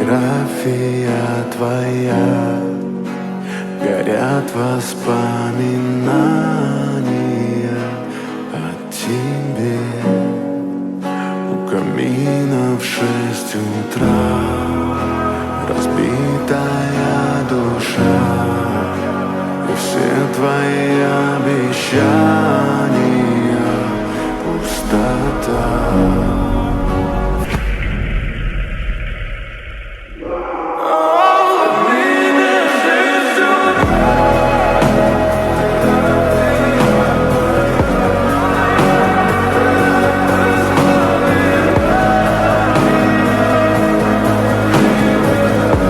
фотография твоя, горят воспоминания о тебе. У камина в 6 утра разбитая душа, и все твои обещания